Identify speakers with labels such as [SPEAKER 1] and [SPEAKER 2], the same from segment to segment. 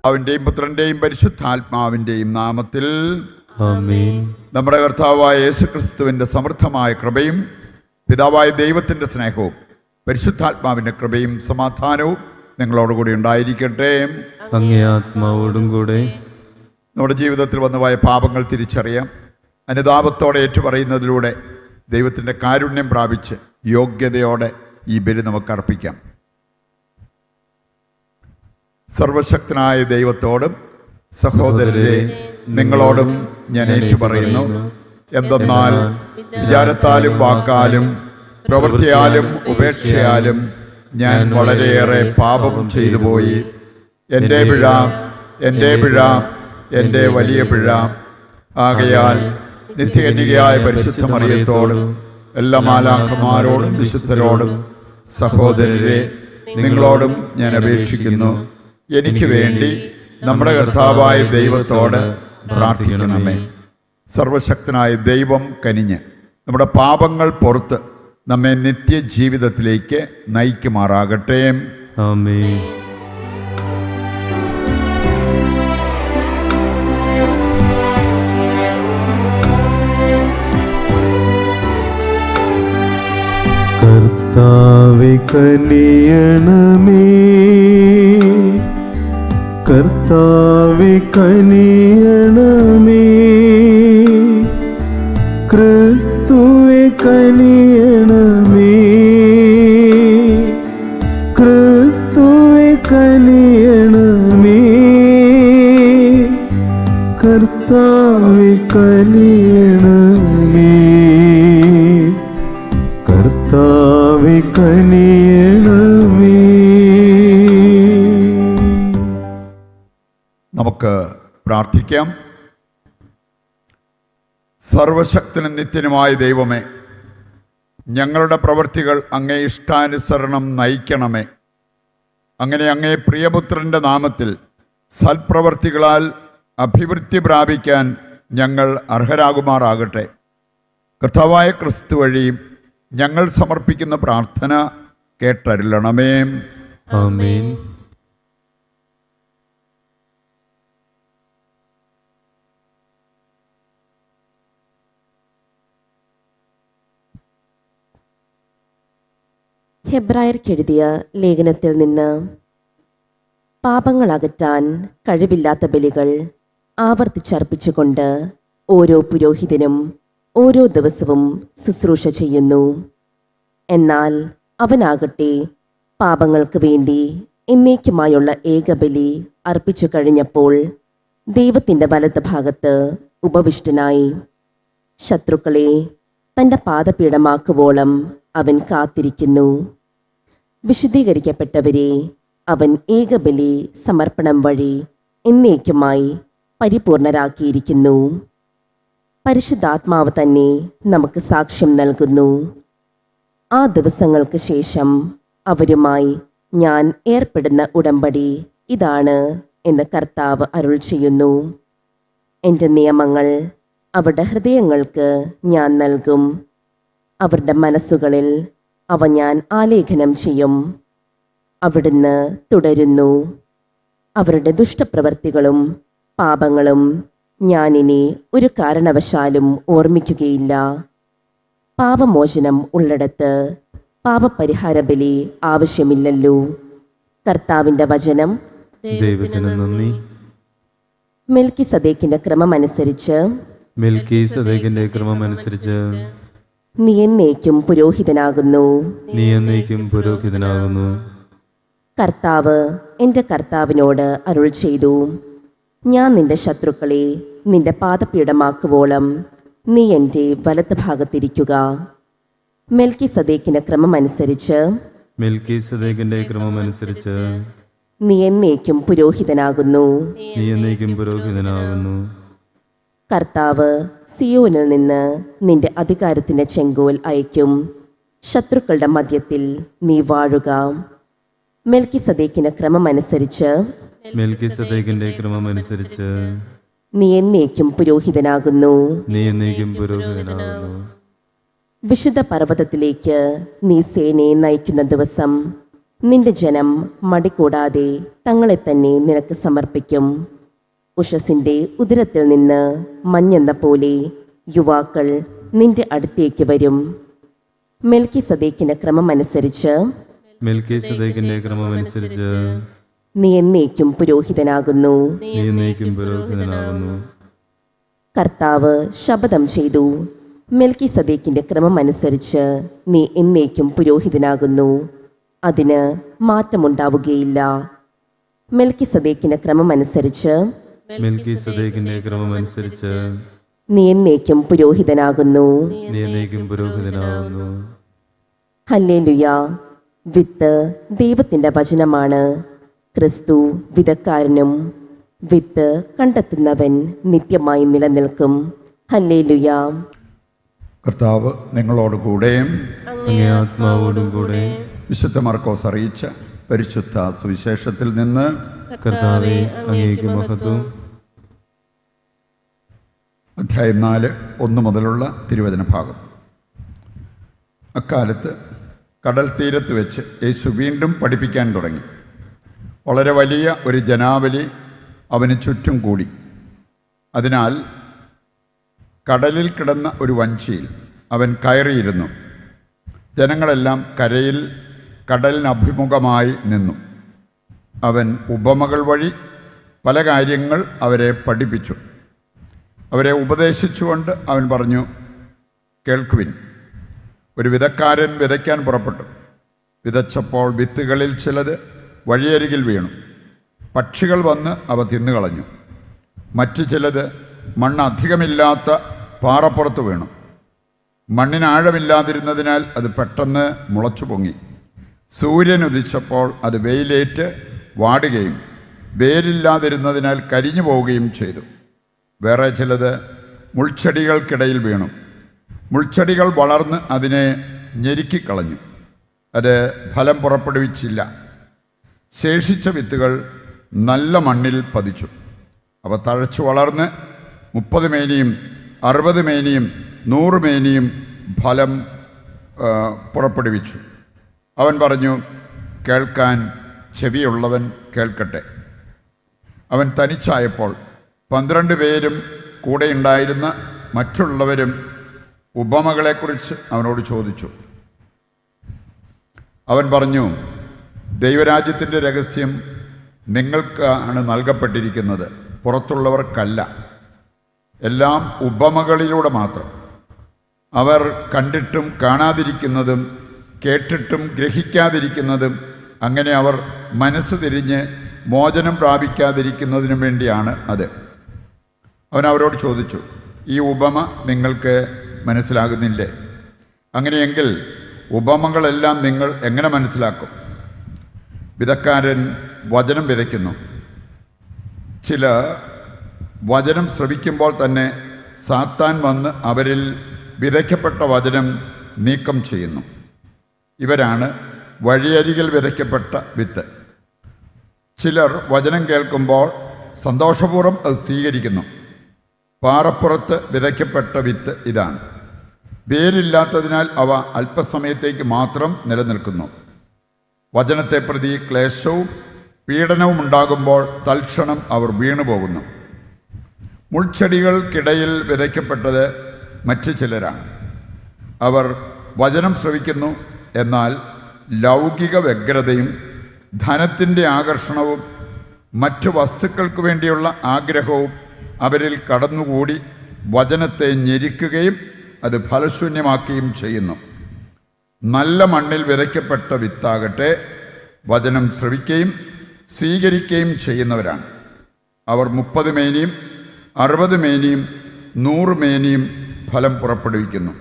[SPEAKER 1] അവൻ്റെയും പുത്രൻ്റെയും പരിശുദ്ധാത്മാവിൻ്റെയും നാമത്തിൽ
[SPEAKER 2] ആമേൻ.
[SPEAKER 1] നമ്മുടെ കർത്താവായ യേശുക്രിസ്തുവിൻ്റെ സമൃദ്ധമായ കൃപയും പിതാവായ ദൈവത്തിൻ്റെ സ്നേഹവും പരിശുദ്ധാത്മാവിൻ്റെ കൃപയും സമാധാനവും നിങ്ങളോടുകൂടി ഉണ്ടായിരിക്കട്ടെ.
[SPEAKER 2] അങ്ങേ ആത്മാവോടും കൂടെ.
[SPEAKER 1] നമ്മുടെ ജീവിതത്തിൽ വന്നുപോയ പാപങ്ങൾ തിരിച്ചറിയാം. അനുതാപത്തോടെ ഏറ്റുപറയുന്നതിലൂടെ ദൈവത്തിൻ്റെ കാരുണ്യം പ്രാപിച്ച് യോഗ്യതയോടെ ഈ ബലി നമുക്ക് അർപ്പിക്കാം. സർവശക്തനായ ദൈവത്തോടും സഹോദരരെ നിങ്ങളോടും ഞാൻ ഏറ്റുപറയുന്നു. എന്തെന്നാൽ വിചാരത്താലും വാക്കാലും പ്രവൃത്തിയാലും ഉപേക്ഷയാലും ഞാൻ വളരെയേറെ പാപം ചെയ്തു പോയി. എൻ്റെ പിഴ, എൻ്റെ പിഴ, എൻ്റെ വലിയ പിഴ. ആകയാൽ നിത്യകന്യകയായ പരിശുദ്ധ മറിയത്തോടും എല്ലാ മാലാഖമാരോടും വിശുദ്ധരോടും സഹോദരരെ നിങ്ങളോടും ഞാൻ അപേക്ഷിക്കുന്നു, എനിക്ക് വേണ്ടി നമ്മുടെ കർത്താവായ ദൈവത്തോട് പ്രാർത്ഥിക്കണമേ. സർവശക്തനായ ദൈവം കനിഞ്ഞ് നമ്മുടെ പാപങ്ങൾ പുറത്ത് നമ്മെ നിത്യജീവിതത്തിലേക്ക് നയിക്കുമാറാകട്ടെ.
[SPEAKER 2] ആമേൻ. കർത്താവേ കനിയണമേ, കർത്താവേ കനിയണമേ, ക്രിസ്തുവേ കനിയണമേ, ക്രിസ്തുവേ കനിയണമേ, കർത്താവേ കനിയണമേ, കർത്താവേ കനിയണമേ.
[SPEAKER 1] നമുക്ക് പ്രാർത്ഥിക്കാം. സർവശക്തനും നിത്യനുമായ ദൈവമേ, ഞങ്ങളുടെ പ്രവൃത്തികൾ അങ്ങേ ഇഷ്ടാനുസരണം നയിക്കണമേ. അങ്ങനെ അങ്ങേ പ്രിയപുത്രൻ്റെ നാമത്തിൽ സൽപ്രവർത്തികളാൽ അഭിവൃദ്ധി പ്രാപിക്കാൻ ഞങ്ങൾ അർഹരാകുമാറാകട്ടെ. കർത്താവായ ക്രിസ്തു വഴി ഞങ്ങൾ സമർപ്പിക്കുന്ന പ്രാർത്ഥന കേട്ടരുളണമേ.
[SPEAKER 2] ആമേൻ.
[SPEAKER 3] ഹെബ്രായർക്കെഴുതിയ ലേഖനത്തിൽ നിന്ന്, പാപങ്ങൾ അകറ്റാൻ കഴിവില്ലാത്ത ബലികൾ ആവർത്തിച്ചർപ്പിച്ചുകൊണ്ട് ഓരോ പുരോഹിതനും ഓരോ ദിവസവും ശുശ്രൂഷ ചെയ്യുന്നു. എന്നാൽ അവനാകട്ടെ പാപങ്ങൾക്ക് വേണ്ടി എന്നേക്കുമായുള്ള ഏകബലി അർപ്പിച്ചു കഴിഞ്ഞപ്പോൾ ദൈവത്തിൻ്റെ വലത്ത് ഭാഗത്ത് ഉപവിഷ്ടനായി. ശത്രുക്കളെ തൻ്റെ പാദപീഠമാക്കുവോളം അവൻ കാത്തിരിക്കുന്നു. വിശുദ്ധീകരിക്കപ്പെട്ടവരെ അവൻ ഏകബലി സമർപ്പണം വഴി എന്നേക്കുമായി പരിപൂർണരാക്കിയിരിക്കുന്നു. പരിശുദ്ധാത്മാവ് തന്നെ നമുക്ക് സാക്ഷ്യം നൽകുന്നു. ആ ദിവസങ്ങൾക്ക് ശേഷം അവരുമായി ഞാൻ ഏർപ്പെടുന്ന ഉടമ്പടി ഇതാണ് എന്ന് കർത്താവ് അരുൾ ചെയ്യുന്നു. എൻ്റെ നിയമങ്ങൾ അവരുടെ ഹൃദയങ്ങൾക്ക് ഞാൻ നൽകും, അവരുടെ മനസ്സുകളിൽ അവ ഞാൻ ആലേഖനം ചെയ്യും. അവിടുന്ന് തുടരുന്നു, അവരുടെ ദുഷ്ടപ്രവൃത്തികളും പാപങ്ങളും ഞാനിനി ഒരു കാരണവശാലും ഓർമ്മിക്കുകയില്ല. പാപമോചനം ഉള്ളിടത്ത് പാപപരിഹാര ബലി ആവശ്യമില്ലല്ലോ. കർത്താവിൻ്റെ വചനം.
[SPEAKER 2] ദൈവത്തിന് നന്ദി.
[SPEAKER 3] മെൽക്കിസദേക്കിന്റെ ക്രമമനുസരിച്ച്
[SPEAKER 2] മെൽക്കീസദേക്കിന്റെ ക്രമമനുസരിച്ച്
[SPEAKER 3] നീ എന്നേക്കും പുരോഹിതനാകുന്നു.
[SPEAKER 2] നീ എന്നേക്കും പുരോഹിതനാകുന്നു.
[SPEAKER 3] കർത്താവ് എൻ്റെ കർത്താവിനോട് അരുൾ ചെയ്തു, ഞാൻ നിന്റെ ശത്രുക്കളെ നിന്റെ പാദപീഠമാക്കുവോളം നീ എൻ്റെ വലത്ത് ഭാഗത്തിരിക്കുക. മെൽക്കിസദേക്കിന്റെ ക്രമമനുസരിച്ച്
[SPEAKER 2] മെൽക്കീസദേക്കിന്റെ ക്രമമനുസരിച്ച്
[SPEAKER 3] നീ എന്നേക്കും പുരോഹിതനാകുന്നു.
[SPEAKER 2] നീ എന്നേക്കും പുരോഹിതനാകുന്നു.
[SPEAKER 3] കർത്താവ് സിയോനിൽ നിന്ന് നിന്റെ അധികാരത്തിൻ്റെ ചെങ്കോൽ അയക്കും. ശത്രുക്കളുടെ മധ്യത്തിൽ നീ വാഴുക. മെൽക്കിസദേക്കിന്റെ ക്രമമനുസരിച്ച്
[SPEAKER 2] മെൽക്കീസദേക്കിന്റെ ക്രമമനുസരിച്ച്
[SPEAKER 3] നീ എന്നേക്കും പുരോഹിതനാകുന്നു.
[SPEAKER 2] നീ എന്നേക്കും പുരോഹിതനാകുന്നു.
[SPEAKER 3] വിശുദ്ധ പർവ്വതത്തിലേക്ക് നീ സേനയെ നയിക്കുന്ന ദിവസം നിന്റെ ജനം മടികൂടാതെ തങ്ങളെ തന്നെ നിനക്ക് സമർപ്പിക്കും. ഉഷസിൻ്റെ ഉദരത്തിൽ നിന്ന് മഞ്ഞെന്ന പോലെ യുവാക്കൾ നിന്റെ അടുത്തേക്ക് വരും. മെൽക്കിസദേക്കിന്റെ ക്രമമനുസരിച്ച്
[SPEAKER 2] മെൽക്കീസദേക്കിന്റെ ക്രമമനുസരിച്ച്
[SPEAKER 3] നീ എന്നേക്കും പുരോഹിതനാകുന്നു.
[SPEAKER 2] നീ എന്നേക്കും പുരോഹിതനാകുന്നു.
[SPEAKER 3] കർത്താവ് ശപഥം ചെയ്തു, മെൽക്കിസദേക്കിന്റെ ക്രമമനുസരിച്ച് നീ എന്നേക്കും പുരോഹിതനാകുന്നു, അതിന് മാറ്റമുണ്ടാവുകയില്ല. മെൽക്കിസദേക്കിന്റെ ക്രമമനുസരിച്ച്
[SPEAKER 2] മെൽക്കീസദേക്കിന്റെ ക്രമമനുസരിച്ച്
[SPEAKER 3] നീ എന്നേക്കും പുരോഹിതനാകുന്നു.
[SPEAKER 2] നീ എന്നേക്കും പുരോഹിതനാകുന്നു.
[SPEAKER 3] ഹല്ലേലൂയ. വിത്ത് ദൈവത്തിൻ്റെ വചനമാണ്. ക്രിസ്തു വിതക്കാരനും വിത്ത് കണ്ടെത്തുന്നവൻ നിത്യമായി നിലനിൽക്കും. ഹല്ലേലൂയ.
[SPEAKER 1] കർത്താവ് നിങ്ങളോട് കൂടെയും
[SPEAKER 2] അങ്ങേ ആത്മാവോടും കൂടെ.
[SPEAKER 1] വിശുദ്ധ മർക്കോസ് അറിയിച്ച പരിശുദ്ധ സുവിശേഷത്തിൽ നിന്ന്
[SPEAKER 2] കർത്താവേ, അങ്ങേക്ക് മഹത്വം.
[SPEAKER 1] അധ്യായം 4 1 മുതലുള്ള തിരുവചന ഭാഗം. അക്കാലത്ത് കടൽ തീരത്ത് വെച്ച് യേശു വീണ്ടും പഠിപ്പിക്കാൻ തുടങ്ങി. വളരെ വലിയ ഒരു ജനാവലി അവന് ചുറ്റും കൂടി. അതിനാൽ കടലിൽ കിടന്ന ഒരു വഞ്ചിയിൽ അവൻ കയറിയിരുന്നു. ജനങ്ങളെല്ലാം കരയിൽ കടലിനഭിമുഖമായി നിന്നു. അവൻ ഉപമകൾ വഴി പല കാര്യങ്ങൾ അവരെ പഠിപ്പിച്ചു. അവരെ ഉപദേശിച്ചുകൊണ്ട് അവൻ പറഞ്ഞു, കേൾക്കുവിൻ. ഒരു വിതക്കാരൻ വിതയ്ക്കാൻ പുറപ്പെട്ടു. വിതച്ചപ്പോൾ വിത്തുകളിൽ ചിലത് വഴിയരികിൽ വീണു. പക്ഷികൾ വന്ന് അവ തിന്നുകളഞ്ഞു. മറ്റു ചിലത് മണ്ണ് അധികമില്ലാത്ത പാറപ്പുറത്ത് വീണു. മണ്ണിന് ആഴമില്ലാതിരുന്നതിനാൽ അത് പെട്ടെന്ന് മുളച്ചു പൊങ്ങി. സൂര്യൻ ഉദിച്ചപ്പോൾ അത് വെയിലേറ്റ് വാടുകയും വേരില്ലാതിരുന്നതിനാൽ കരിഞ്ഞു പോവുകയും ചെയ്തു. വേറെ ചിലത് മുൾച്ചെടികൾക്കിടയിൽ വീണു. മുൾച്ചെടികൾ വളർന്ന് അതിനെ ഞെരുക്കിക്കളഞ്ഞു. അത് ഫലം പുറപ്പെടുവിച്ചില്ല. ശേഷിച്ച വിത്തുകൾ നല്ല മണ്ണിൽ പതിച്ചു. അവ തഴച്ചു വളർന്ന് 30 മേനിയും 60 മേനിയും 100 മേനിയും ഫലം പുറപ്പെടുവിച്ചു. അവൻ പറഞ്ഞു, കേൾക്കാൻ ചെവിയുള്ളവൻ കേൾക്കട്ടെ. അവൻ തനിച്ചായപ്പോൾ 12 പേരും കൂടെയുണ്ടായിരുന്ന മറ്റുള്ളവരും ഉപമകളെക്കുറിച്ച് അവനോട് ചോദിച്ചു. അവൻ പറഞ്ഞു, ദൈവരാജ്യത്തിൻ്റെ രഹസ്യം നിങ്ങൾക്കാണ് നൽകപ്പെട്ടിരിക്കുന്നത്, പുറത്തുള്ളവർക്കല്ല. എല്ലാം ഉപമകളിലൂടെ മാത്രം. അവർ കണ്ടിട്ടും കാണാതിരിക്കുന്നതും കേട്ടിട്ടും ഗ്രഹിക്കാതിരിക്കുന്നതും അങ്ങനെ അവർ മനസ്സ് തിരിഞ്ഞ് മോചനം പ്രാപിക്കാതിരിക്കുന്നതിനും വേണ്ടിയാണ് അത്. അവൻ അവരോട് ചോദിച്ചു, ഈ ഉപമ നിങ്ങൾക്ക് മനസ്സിലാകുന്നില്ലേ? അങ്ങനെയെങ്കിൽ ഉപമകളെല്ലാം നിങ്ങൾ എങ്ങനെ മനസ്സിലാക്കും? വിതക്കാരൻ വചനം വിതയ്ക്കുന്നു. ചില വചനം ശ്രവിക്കുമ്പോൾ തന്നെ സാത്താൻ വന്ന് അവരിൽ വിതയ്ക്കപ്പെട്ട വചനം നീക്കം ചെയ്യുന്നു. ഇവരാണ് വഴിയരികിൽ വിതയ്ക്കപ്പെട്ട വിത്ത്. ചിലർ വചനം കേൾക്കുമ്പോൾ സന്തോഷപൂർവ്വം അത് സ്വീകരിക്കുന്നു. പാറപ്പുറത്ത് വിതയ്ക്കപ്പെട്ട വിത്ത് ഇതാണ്. വേരില്ലാത്തതിനാൽ അവ അല്പസമയത്തേക്ക് മാത്രം നിലനിൽക്കുന്നു. വചനത്തെ പ്രതി ക്ലേശവും പീഡനവും ഉണ്ടാകുമ്പോൾ തൽക്ഷണം അവർ വീണുപോകുന്നു. മുൾച്ചെടികൾക്കിടയിൽ വിതയ്ക്കപ്പെട്ടത് മറ്റു ചിലരാണ്. അവർ വചനം ശ്രവിക്കുന്നു, എന്നാൽ ലൗകിക വ്യഗ്രതയും ധനത്തിൻ്റെ ആകർഷണവും മറ്റു വസ്തുക്കൾക്ക് വേണ്ടിയുള്ള ആഗ്രഹവും അവരിൽ കടന്നുകൂടി വചനത്തെ ഞെരുക്കുകയും അത് ഫലശൂന്യമാക്കുകയും ചെയ്യുന്നു. നല്ല മണ്ണിൽ വിതയ്ക്കപ്പെട്ട വിത്താകട്ടെ വചനം ശ്രവിക്കുകയും സ്വീകരിക്കുകയും ചെയ്യുന്നവരാണ്. അവർ 30 മേനിയും 60 മേനിയും 100 മേനിയും ഫലം പുറപ്പെടുവിക്കുന്നു.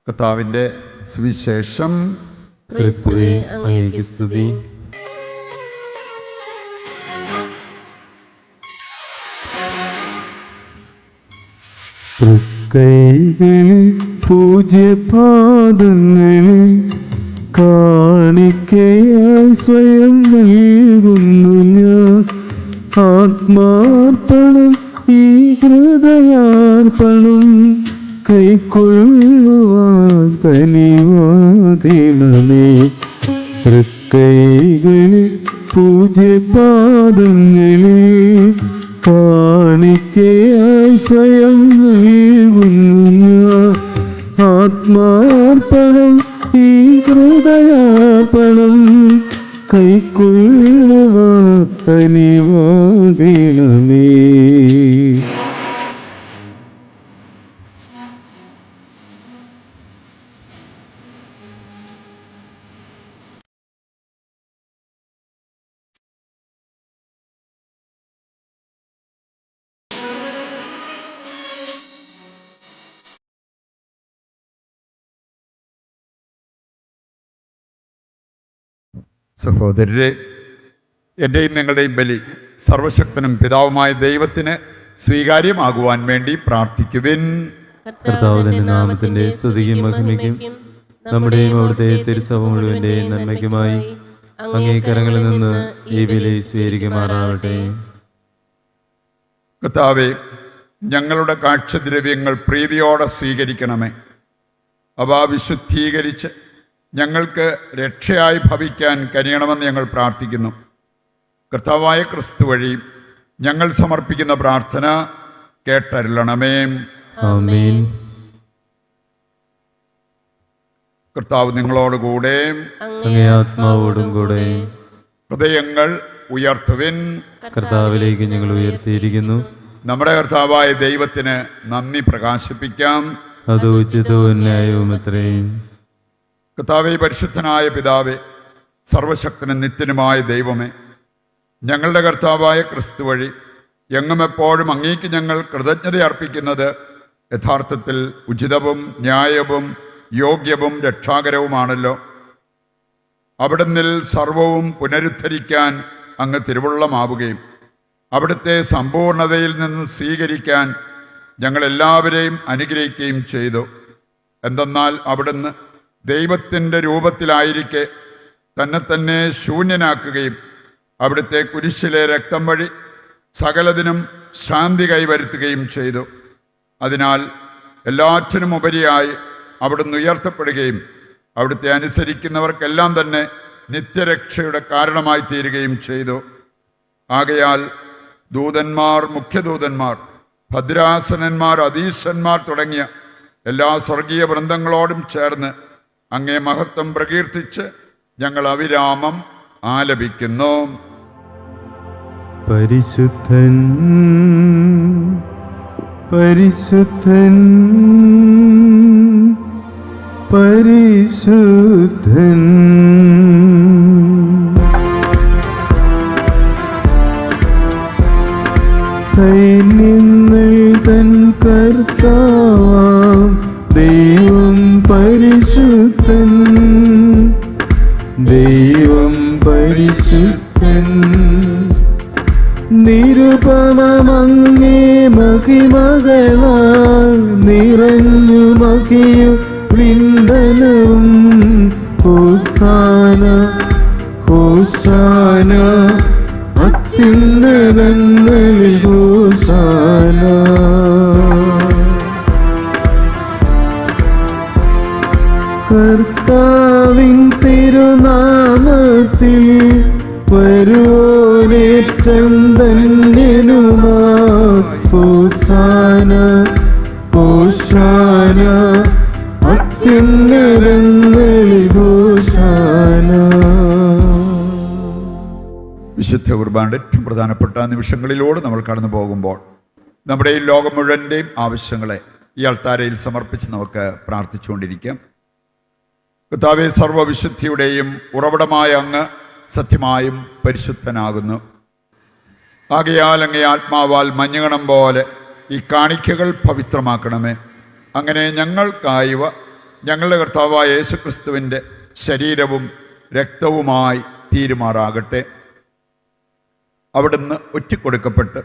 [SPEAKER 1] കർത്താവിൻ്റെ സുവിശേഷം.
[SPEAKER 2] ക്രിസ്തുവേ, അങ്ങേക്ക് സ്തുതി.
[SPEAKER 4] തൃക്കൈകളിൽ പൂജ്യപാദങ്ങളിൽ കാണിക്കയായി സ്വയം നൽകുന്നു ഞാൻ. ആത്മാർപ്പണം ഈ ഹൃദയാർപ്പണം കൈക്കൊള്ളുവാൻ കനിവാതിണമേ. തൃക്കൈകളിൽ പൂജ്യപാദങ്ങളിൽ കാണിക്കയായി സ്വയം നൽകുന്നു ഞാൻ. ആത്മാർപ്പണം ഈ ഹൃദയാർപ്പണം കൈക്കൊള്ളുവാക്കനിവാകണമേ.
[SPEAKER 1] സഹോദരരെ, എൻ്റെയും നിങ്ങളുടെയും ബലി സർവശക്തനും പിതാവുമായ ദൈവത്തിന് സ്വീകാര്യമാകുവാൻ വേണ്ടി പ്രാർത്ഥിക്കുവിൻ.
[SPEAKER 2] കർത്താവ് തന്റെ നാമത്തിന്റെ സ്തുതിക്കും മഹിമയ്ക്കും നമ്മുടെയും അവിടുത്തെ തിരുസഭ മുഴുവന്റെ നന്മയ്ക്കുമായി അങ്ങേ കരങ്ങളിൽ നിന്ന് ഈ ബലി സ്വീകരിക്കുമാറാവട്ടെ.
[SPEAKER 1] കർത്താവേ, ഞങ്ങളുടെ കാഴ്ചദ്രവ്യങ്ങൾ പ്രീതിയോടെ സ്വീകരിക്കണമേ. അവ വിശുദ്ധീകരിച്ച് ഞങ്ങൾക്ക് രക്ഷയായി ഭവിക്കാൻ കനിയണമെന്ന് ഞങ്ങൾ പ്രാർത്ഥിക്കുന്നു. കർത്താവായ ക്രിസ്തു വഴി ഞങ്ങൾ സമർപ്പിക്കുന്ന പ്രാർത്ഥന കേട്ടരുളണമേ.
[SPEAKER 2] ആമേൻ.
[SPEAKER 1] കർത്താവ് നിങ്ങളോടുകൂടെ.
[SPEAKER 2] അങ്ങേ ആത്മാവോടും കൂടെ.
[SPEAKER 1] ഹൃദയങ്ങൾ ഉയർത്തുവിൻ.
[SPEAKER 2] കർത്താവിലേക്ക് ഞങ്ങൾ ഉയർത്തിയിരിക്കുന്നു.
[SPEAKER 1] നമ്മുടെ കർത്താവായ ദൈവത്തിന് നന്ദി പ്രകാശിപ്പിക്കാം.
[SPEAKER 2] അത് ഉചിതവും ന്യായവും എത്രയും.
[SPEAKER 1] കർത്താവേ, പരിശുദ്ധനായ പിതാവേ, സർവശക്തനും നിത്യനുമായ ദൈവമേ, ഞങ്ങളുടെ കർത്താവായ ക്രിസ്തു വഴി എങ്ങും എപ്പോഴും അങ്ങേക്ക് ഞങ്ങൾ കൃതജ്ഞത അർപ്പിക്കുന്നത് യഥാർത്ഥത്തിൽ ഉചിതവും ന്യായവും യോഗ്യവും രക്ഷാകരവുമാണല്ലോ. അവിടുന്നിൽ സർവവും പുനരുദ്ധരിക്കാൻ അങ്ങ് തിരുവുള്ളമാവുകയും അവിടുത്തെ സമ്പൂർണതയിൽ നിന്ന് സ്വീകരിക്കാൻ ഞങ്ങളെല്ലാവരെയും അനുഗ്രഹിക്കുകയും ചെയ്തു. എന്തെന്നാൽ അവിടുന്ന് ദൈവത്തിൻ്റെ രൂപത്തിലായിരിക്കെ തന്നെ ശൂന്യനാക്കുകയും അവിടുത്തെ കുരിശിലെ രക്തം വഴി സകലതിനും ശാന്തി കൈവരുത്തുകയും ചെയ്തു. അതിനാൽ എല്ലാറ്റിനും ഉപരിയായി അവിടുന്ന് ഉയർത്തപ്പെടുകയും അവിടുത്തെ അനുസരിക്കുന്നവർക്കെല്ലാം തന്നെ നിത്യരക്ഷയുടെ കാരണമായി തീരുകയും ചെയ്തു. ആകയാൽ ദൂതന്മാർ, മുഖ്യദൂതന്മാർ, ഭദ്രാസനന്മാർ, അധീശന്മാർ തുടങ്ങിയ എല്ലാ സ്വർഗീയ വൃന്ദങ്ങളോടും ചേർന്ന് അങ്ങേ മഹത്വം പ്രകീർത്തിച്ച് ഞങ്ങൾ അവിരാമം ആലപിക്കുന്നു.
[SPEAKER 4] പരിശുദ്ധൻ പരിശുദ്ധൻ പരിശുദ്ധൻ. സൈന്യങ്ങൾ തൻ കർത്താവാം ദൈവം പരിശുദ്ധൻ. ദൈവം പരിശുദ്ധൻ. നിരുപമങ്ങേ മഹിമകളാൽ നിറഞ്ഞു മഹിയും വിണ്ടനവും. ഹോസാന ഹോസാന അത്യുന്നതങ്ങളിൽ ഹോസാന. കർത്താവിൻ തിരുനാമത്തിൽ വരുവോനേറ്റം ധന്യനുമാ. ഹോസാന ഹോസാന അത്യുന്നതങ്ങളിൽ ഹോസാന.
[SPEAKER 1] വിശുദ്ധ കുർബാനയുടെ ഏറ്റവും പ്രധാനപ്പെട്ട നിമിഷങ്ങളിലൂടെ നമ്മൾ കടന്നു പോകുമ്പോൾ നമ്മുടെ ഈ ലോകം മുഴുവൻ്റെയും ആവശ്യങ്ങളെ ഈ അൾത്താരയിൽ സമർപ്പിച്ച് നമുക്ക് പ്രാർത്ഥിച്ചുകൊണ്ടിരിക്കാം. കർത്താവേ, സർവ്വവിശുദ്ധിയുടെയും ഉറവിടമായ അങ്ങ് സത്യമായും പരിശുദ്ധനാകുന്നു. ആകയാൽ അങ്ങേ ആത്മാവാൽ മഞ്ഞുകണം പോലെ ഈ കാണിക്കകൾ പവിത്രമാക്കണമേ. അങ്ങനെ ഞങ്ങൾക്കായവ ഞങ്ങളുടെ കർത്താവായ യേശുക്രിസ്തുവിൻ്റെ ശരീരവും രക്തവുമായി തീരുമാറാകട്ടെ. അവിടുന്ന് ഒറ്റിക്കൊടുക്കപ്പെട്ട്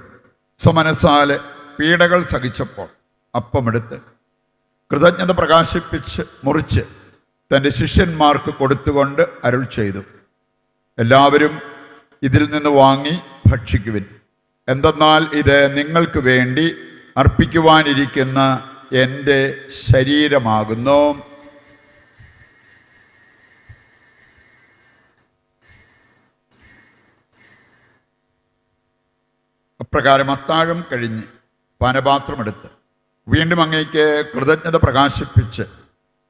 [SPEAKER 1] സ്വമനസാലെ പീഡകൾ സഹിച്ചപ്പോൾ അപ്പമെടുത്ത് കൃതജ്ഞത പ്രകാശിപ്പിച്ച് മുറിച്ച് തൻ്റെ ശിഷ്യന്മാർക്ക് കൊടുത്തുകൊണ്ട് അരുൾ ചെയ്തു, എല്ലാവരും ഇതിൽ നിന്ന് വാങ്ങി ഭക്ഷിക്കുവിൻ. എന്തെന്നാൽ ഇത് നിങ്ങൾക്ക് വേണ്ടി അർപ്പിക്കുവാനിരിക്കുന്ന എൻ്റെ ശരീരമാകുന്നു. അപ്രകാരം അത്താഴം കഴിഞ്ഞ് പാനപാത്രമെടുത്ത് വീണ്ടും അങ്ങേക്ക് കൃതജ്ഞത പ്രകാശിപ്പിച്ച്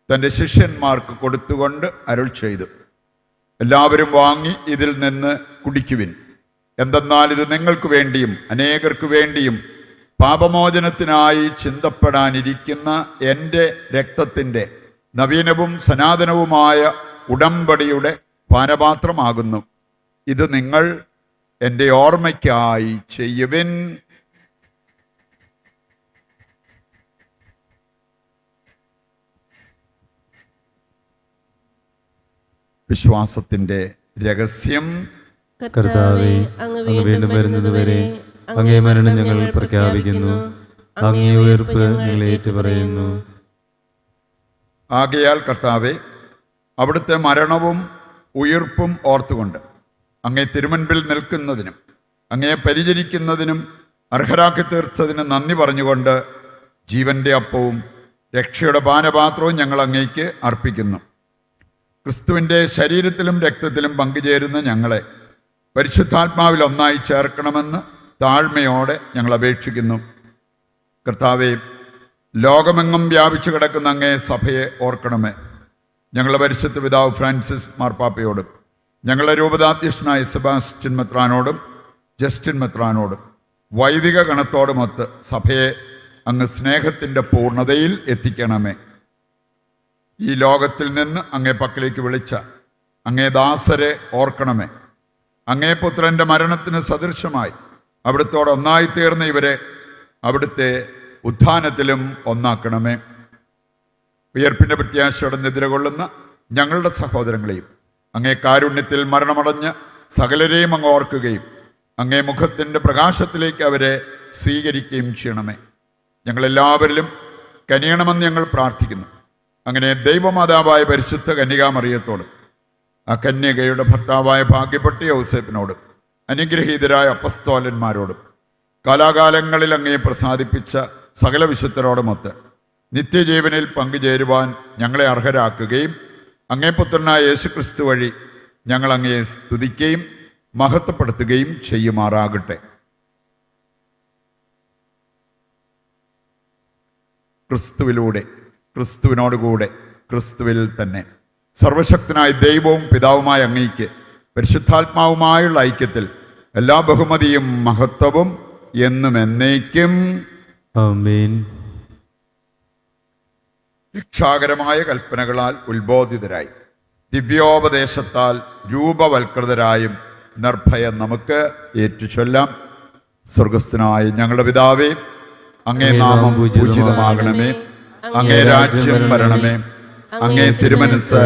[SPEAKER 1] തൻ്റെ ശിഷ്യന്മാർക്ക് കൊടുത്തുകൊണ്ട് അരുൾ ചെയ്തു, എല്ലാവരും വാങ്ങി ഇതിൽ നിന്ന് കുടിക്കുവിൻ. എന്തെന്നാൽ ഇത് നിങ്ങൾക്ക് വേണ്ടിയും അനേകർക്ക് വേണ്ടിയും പാപമോചനത്തിനായി ചിന്തപ്പെടാനിരിക്കുന്ന എൻ്റെ രക്തത്തിൻ്റെ നവീനവും സനാതനവുമായ ഉടമ്പടിയുടെ പാനപാത്രമാകുന്നു. ഇത് നിങ്ങൾ എൻ്റെ ഓർമ്മയ്ക്കായി ചെയ്യുവിൻ. വിശ്വാസത്തിൻ്റെ രഹസ്യം.
[SPEAKER 2] കർത്താവേ, അങ്ങ് വീണ്ടും വരുന്നതുവരെ അങ്ങേ മരണം ഞങ്ങൾ പ്രഖ്യാപിക്കുന്നു, അങ്ങേ ഉയർപ്പ് ഞങ്ങൾ ഏറ്റുപറയുന്നു.
[SPEAKER 1] ആകയാൽ കർത്താവെ, അവിടുത്തെ മരണവും ഉയിർപ്പും ഓർത്തുകൊണ്ട് അങ്ങേ തിരുമുൻപിൽ നിൽക്കുന്നതിനും അങ്ങേ പരിചരിക്കുന്നതിനും അർഹരാക്കി തീർത്തതിന് നന്ദി പറഞ്ഞുകൊണ്ട് ജീവന്റെ അപ്പവും രക്ഷയുടെ പാനപാത്രവും ഞങ്ങൾ അങ്ങേക്ക് അർപ്പിക്കുന്നു. ക്രിസ്തുവിൻ്റെ ശരീരത്തിലും രക്തത്തിലും പങ്കുചേരുന്ന ഞങ്ങളെ പരിശുദ്ധാത്മാവിൽ ഒന്നായി ചേർക്കണമെന്ന് താഴ്മയോടെ ഞങ്ങൾ അപേക്ഷിക്കുന്നു. കർത്താവെ, ലോകമെങ്ങും വ്യാപിച്ചു കിടക്കുന്ന അങ്ങേ സഭയെ ഓർക്കണമേ. ഞങ്ങളുടെ പരിശുദ്ധ പിതാവ് ഫ്രാൻസിസ് മാർപ്പാപ്പയോടും ഞങ്ങളുടെ രൂപതാധ്യക്ഷനായ സെബാസ്റ്റ്യൻ മെത്രാനോടും ജസ്റ്റിൻ മെത്രാനോടും വൈദിക ഗണത്തോടുമൊത്ത് സഭയെ അങ്ങ് സ്നേഹത്തിൻ്റെ പൂർണ്ണതയിൽ എത്തിക്കണമേ. ഈ ലോകത്തിൽ നിന്ന് അങ്ങേ പക്കലേക്ക് വിളിച്ച അങ്ങേ ദാസരെ ഓർക്കണമേ. അങ്ങേ പുത്രൻ്റെ മരണത്തിന് സദൃശമായി അവിടുത്തോട് ഒന്നായിത്തീർന്ന ഇവരെ അവിടുത്തെ ഉത്ഥാനത്തിലും ഒന്നാക്കണമേ. ഉയർപ്പിൻ്റെ പ്രത്യാശയോടെ നിദ്രകൊള്ളുന്ന ഞങ്ങളുടെ സഹോദരങ്ങളെയും അങ്ങേ കാരുണ്യത്തിൽ മരണമടഞ്ഞ് സകലരെയും അങ്ങ് ഓർക്കുകയും അങ്ങേ മുഖത്തിൻ്റെ പ്രകാശത്തിലേക്ക് അവരെ സ്വീകരിക്കുകയും ചെയ്യണമേ. ഞങ്ങളെല്ലാവരിലും കനിയണമെന്ന് ഞങ്ങൾ പ്രാർത്ഥിക്കുന്നു. അങ്ങനെ ദൈവമാതാവായ പരിശുദ്ധ കന്യകാമറിയത്തോടും ആ കന്യകയുടെ ഭർത്താവായ ഭാഗ്യപ്പെട്ട യൗസേപ്പിനോടും അനുഗ്രഹീതരായ അപ്പസ്തോലന്മാരോടും കാലാകാലങ്ങളിൽ അങ്ങയെ പ്രസാദിപ്പിച്ച സകല വിശുദ്ധരോടുമൊത്ത് നിത്യജീവനിൽ പങ്കുചേരുവാൻ ഞങ്ങളെ അർഹരാക്കുകയും അങ്ങേ പുത്രനായ യേശുക്രിസ്തു വഴി ഞങ്ങൾ അങ്ങയെ സ്തുതിക്കുകയും മഹത്വപ്പെടുത്തുകയും ചെയ്യുമാറാകട്ടെ. ക്രിസ്തുവിലൂടെ, ക്രിസ്തുവിനോടുകൂടെ, ക്രിസ്തുവിൽ തന്നെ സർവശക്തനായ ദൈവവും പിതാവുമായ അങ്ങയ്ക്ക് പരിശുദ്ധാത്മാവുമായുള്ള ഐക്യത്തിൽ എല്ലാ ബഹുമതിയും മഹത്വവും എന്നും എന്നേക്കും
[SPEAKER 2] ആമേൻ.
[SPEAKER 1] രക്ഷാകരമായ കൽപ്പനകളാൽ ഉത്ബോധിതരായി ദിവ്യോപദേശത്താൽ രൂപവൽകൃതരായും നിർഭയം നമുക്ക് ഏറ്റുചൊല്ലാം. സ്വർഗസ്ഥനായ ഞങ്ങളുടെ പിതാവേ, അങ്ങേ നാമം പൂജിതമാകണമേ. അങ്ങേ രാജ്യം വരണമേ. അങ്ങേ തിരുമനസ്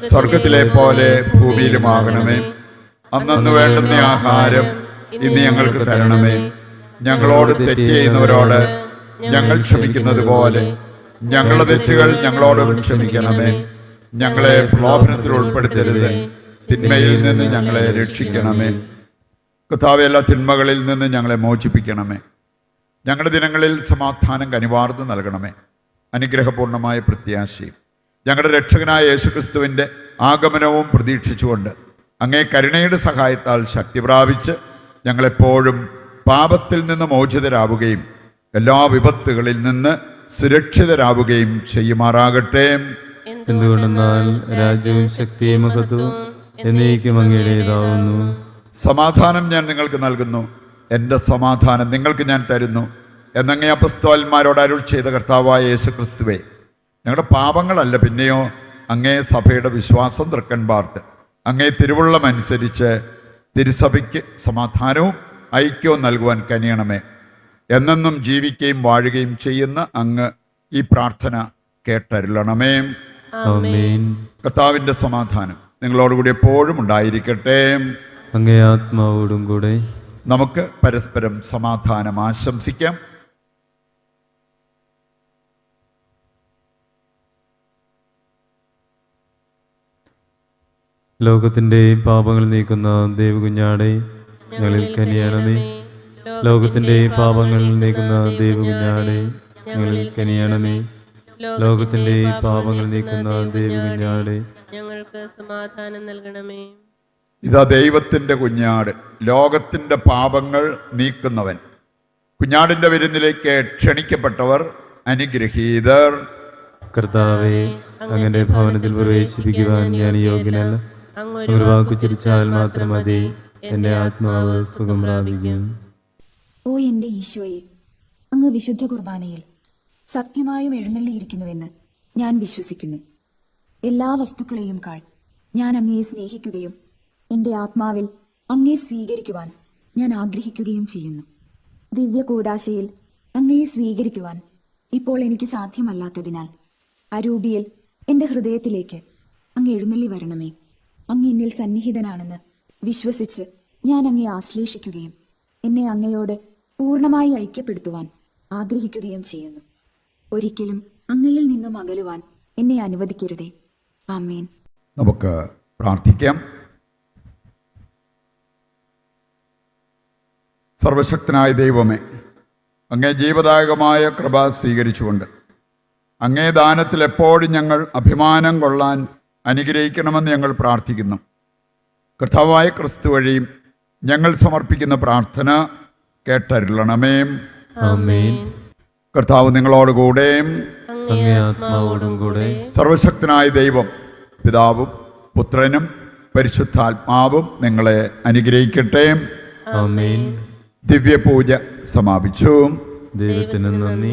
[SPEAKER 1] സ്വർഗത്തിലെ പോലെ ഭൂമിയിലുമാകണമേ. അന്നന്ന് വേണ്ടുന്ന ആഹാരം ഇന്ന് ഞങ്ങൾക്ക് തരണമേ. ഞങ്ങളോട് തെറ്റ് ചെയ്യുന്നവരോട് ഞങ്ങൾ ക്ഷമിക്കുന്നത് പോലെ ഞങ്ങളുടെ തെറ്റുകൾ ഞങ്ങളോട് ക്ഷമിക്കണമേ. ഞങ്ങളെ പ്രലോഭനത്തിൽ ഉൾപ്പെടുത്തരുത്, തിന്മയിൽ നിന്ന് ഞങ്ങളെ രക്ഷിക്കണമേ. കർത്താവേ, എല്ലാ തിന്മകളിൽ നിന്ന് ഞങ്ങളെ മോചിപ്പിക്കണമേ. ഞങ്ങളുടെ ദിനങ്ങളിൽ സമാധാനം കനിവാർന്ന് നൽകണമേ. അനുഗ്രഹപൂർണമായ പ്രത്യാശയും ഞങ്ങളുടെ രക്ഷകനായ യേശുക്രിസ്തുവിൻ്റെ ആഗമനവും പ്രതീക്ഷിച്ചുകൊണ്ട് അങ്ങേ കരുണയുടെ സഹായത്താൽ ശക്തി പ്രാപിച്ച് ഞങ്ങളെപ്പോഴും പാപത്തിൽ നിന്ന് മോചിതരാവുകയും എല്ലാ വിപത്തുകളിൽ നിന്ന് സുരക്ഷിതരാവുകയും ചെയ്യുമാറാകട്ടെ.
[SPEAKER 2] എന്തുകൊണ്ടെന്നാൽ രാജ്യവും ശക്തിയും മഹത്വവും എന്നേക്കും അങ്ങയുടേതാവുന്നു.
[SPEAKER 1] സമാധാനം ഞാൻ നിങ്ങൾക്ക് നൽകുന്നു, എൻ്റെ സമാധാനം നിങ്ങൾക്ക് ഞാൻ തരുന്നു എന്നങ്ങേ അപ്പസ്തോലന്മാരോട് അരുൾ ചെയ്ത കർത്താവായ യേശുക്രിസ്തുവേ, ഞങ്ങളുടെ പാപങ്ങളല്ല പിന്നെയോ അങ്ങേ സഭയുടെ വിശ്വാസം തൃക്കൻ പാർത്ത് അങ്ങേ തിരുവുള്ളം അനുസരിച്ച് തിരുസഭയ്ക്ക് സമാധാനവും ഐക്യവും നൽകുവാൻ കനിയണമേ. എന്നെന്നും ജീവിക്കുകയും വാഴുകയും ചെയ്യുന്ന അങ്ങ് ഈ പ്രാർത്ഥന കേട്ടരുളണമേ.
[SPEAKER 2] ആമേൻ.
[SPEAKER 1] കർത്താവിൻ്റെ സമാധാനം നിങ്ങളോടുകൂടി എപ്പോഴും ഉണ്ടായിരിക്കട്ടെ.
[SPEAKER 2] അങ്ങേ ആത്മാവോടും കൂടെ.
[SPEAKER 1] നമുക്ക് പരസ്പരം സമാധാനം ആശംസിക്കാം.
[SPEAKER 2] ലോകത്തിന്റെ പാപങ്ങൾ നീക്കുന്ന ദൈവകുഞ്ഞാടെ ഞങ്ങളിൽ കനിയണമേ. ലോകത്തിന്റെ പാപങ്ങൾ നീക്കുന്ന ദൈവകുഞ്ഞാടെ ഞങ്ങളിൽ കനിയണമേ. ലോകത്തിന്റെ പാപങ്ങൾ നീക്കുന്ന ദൈവകുഞ്ഞാടെ
[SPEAKER 5] ഞങ്ങൾക്ക് സമാധാനം നൽകണമേ.
[SPEAKER 1] ഇതാ ദൈവത്തിൻ്റെ കുഞ്ഞാട്, ലോകത്തിൻ്റെ പാപങ്ങൾ നീക്കുന്നവൻ. കുഞ്ഞാടിൻ്റെ വിരുന്നിലേക്ക് ക്ഷണിക്കപ്പെട്ടവർ അനുഗ്രഹീതർ.
[SPEAKER 2] കർത്താവെ, അങ്ങയുടെ ഭവനത്തിൽ പ്രവേശിപ്പിക്കുവാൻ ഞാൻ യോഗ്യനല്ല. ഒരു വാക്കു ചിരിച്ചാൽ മാത്രം മതി, എൻ്റെ ആത്മാവ് സുഖം പ്രാപിക്കും.
[SPEAKER 6] ഓ എൻ്റെ ഈശോയെ, അങ്ങ് വിശുദ്ധ കുർബാനയിൽ സത്യമായും എഴുന്നള്ളിയിരിക്കുന്നുവെന്ന് ഞാൻ വിശ്വസിക്കുന്നു. എല്ലാ വസ്തുക്കളെയും കാൾ ഞാൻ അങ്ങയെ സ്നേഹിക്കുകയും എൻ്റെ ആത്മാവിൽ അങ്ങയെ സ്വീകരിക്കുവാൻ ഞാൻ ആഗ്രഹിക്കുകയും ചെയ്യുന്നു. ദിവ്യ കൂദാശയിൽ അങ്ങയെ സ്വീകരിക്കുവാൻ ഇപ്പോൾ എനിക്ക് സാധ്യമല്ലാത്തതിനാൽ അരൂപിയിൽ എൻ്റെ ഹൃദയത്തിലേക്ക് അങ്ങ് എഴുന്നള്ളി വരണമേ. അങ്ങ് എന്നിൽ സന്നിഹിതനാണെന്ന് വിശ്വസിച്ച് ഞാൻ അങ്ങയെ ആശ്ലേഷിക്കുകയും എന്നെ അങ്ങയോട് പൂർണ്ണമായി ഐക്യപ്പെടുത്തുവാൻ ആഗ്രഹിക്കുകയും ചെയ്യുന്നു. ഒരിക്കലും അങ്ങയിൽ നിന്നും അകലുവാൻ എന്നെ അനുവദിക്കരുതേ. ആമേൻ.
[SPEAKER 1] നമുക്ക് പ്രാർത്ഥിക്കാം. സർവശക്തനായ ദൈവമേ, അങ്ങേ ജീവദായകമായ കൃപ സ്വീകരിച്ചുകൊണ്ട് അങ്ങേ ദാനത്തിൽ എപ്പോഴും ഞങ്ങൾ അഭിമാനം കൊള്ളാൻ അനുഗ്രഹിക്കണമെന്ന് ഞങ്ങൾ പ്രാർത്ഥിക്കുന്നു. കർത്താവായ ക്രിസ്തു വഴിയും ഞങ്ങൾ സമർപ്പിക്കുന്ന പ്രാർത്ഥന കേട്ടരുളണമേ.
[SPEAKER 2] ആമേൻ.
[SPEAKER 1] കർത്താവ് നിങ്ങളോടുകൂടെ,
[SPEAKER 2] അങ്ങേ ആത്മാവോടും കൂടെ.
[SPEAKER 1] സർവശക്തനായ ദൈവം പിതാവും പുത്രനും പരിശുദ്ധാത്മാവും നിങ്ങളെ അനുഗ്രഹിക്കട്ടെ.
[SPEAKER 2] ആമേൻ.
[SPEAKER 1] ദിവ്യപൂജ സമാപിച്ചു.
[SPEAKER 2] ദൈവത്തിന് നന്ദി.